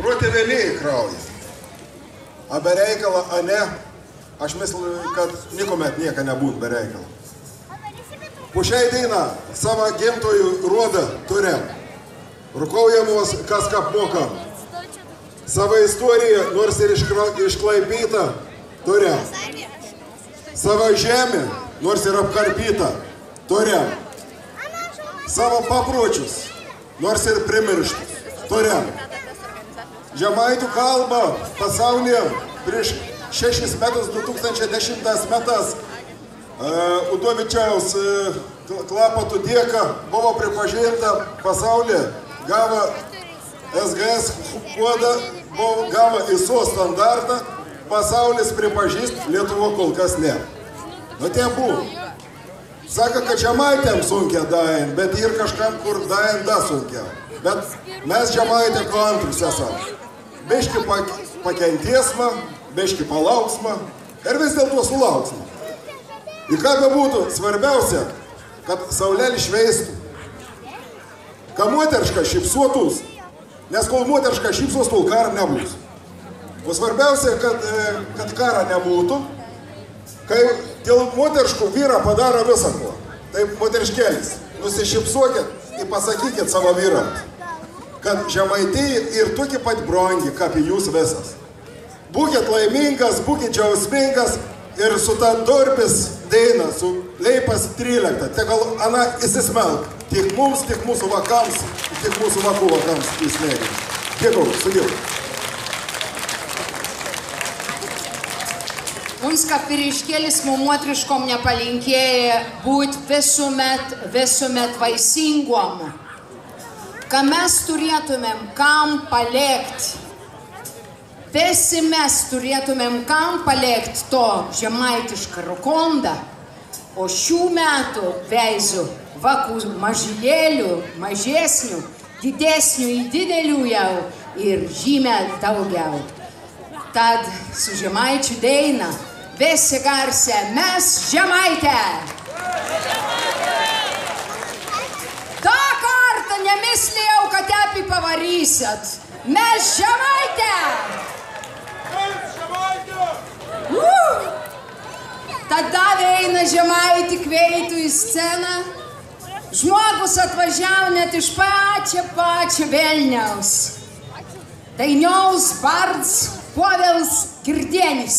protėvėliai kraujas. A be reikalo, a ne, aš misliu, kad nikomet nieka nebūtų be reikalo. Po šiai dainą savo gimtojų ruodą turėm. Rukaujamos, kas kap moka. Savo istoriją, nors ir išklaipyta, turėm. Savo žemę, nors ir apkarpyta, turėm. Savo papročius, nors ir primirštus, turėm. Žemaitų kalbą pasaulyje prieš 6 metus, 2010 metas, Udovičiaus Klapatų dėka buvo pripažinta pasaulyje, gavo SGS kodą, gavo ISO standartą, pasaulis pripažįst, Lietuva kol kas ne. Nu tie buvo. Sako, kad žemaitėm sunkia dain, bet ir kažkam, kur dain da sunkia. Bet mes žemaitė kantrus esam. Beški pakentiesma, beški palauksma ir vis dėlto sulauksma. Ir ką be būtų, svarbiausia, kad saulelį šveistų. Kad moteriška šypsuotus, nes kol moteriška šypsos, tol karo nebus. O svarbiausia, kad karo nebūtų, kai dėl moteriškų vyrą padaro visą ko. Tai moteriškėlis, nusišypsuokit ir pasakykit savo vyrams, kad žemaitijai ir tokie pat brangi, kaip jūs visas. Būkit laimingas, būkit džiausmingas ir su ta Dorbis daina, su Leipas 13, tegal ana įsismelk. Tiek mums, tiek mūsų vakams, tiek mūsų vakų vakams įsmėgim. Dėkau, sudėl. Mums, kaip vyriškėlis, motriškom nepalinkėja būti visuomet vaisingom. Ką mes turėtumėm kam palikti. Visi mes turėtumėm kam palikti to žemaitišką rukondą, o šių metų veizu vakų mažylėlių, mažesnių, didesnių į didelių jau ir žymiai daugiau. Tad su žemaičių daina visi garsė mes žemaitė. Ta kartą nemislėjau, kad tepi pavarysit. Mes žemaitė. Tada eina žemaitį kveitų į sceną. Žmogus atvažiavo net iš pačio Vilniaus. Dainiaus bards Povilas Girdienis.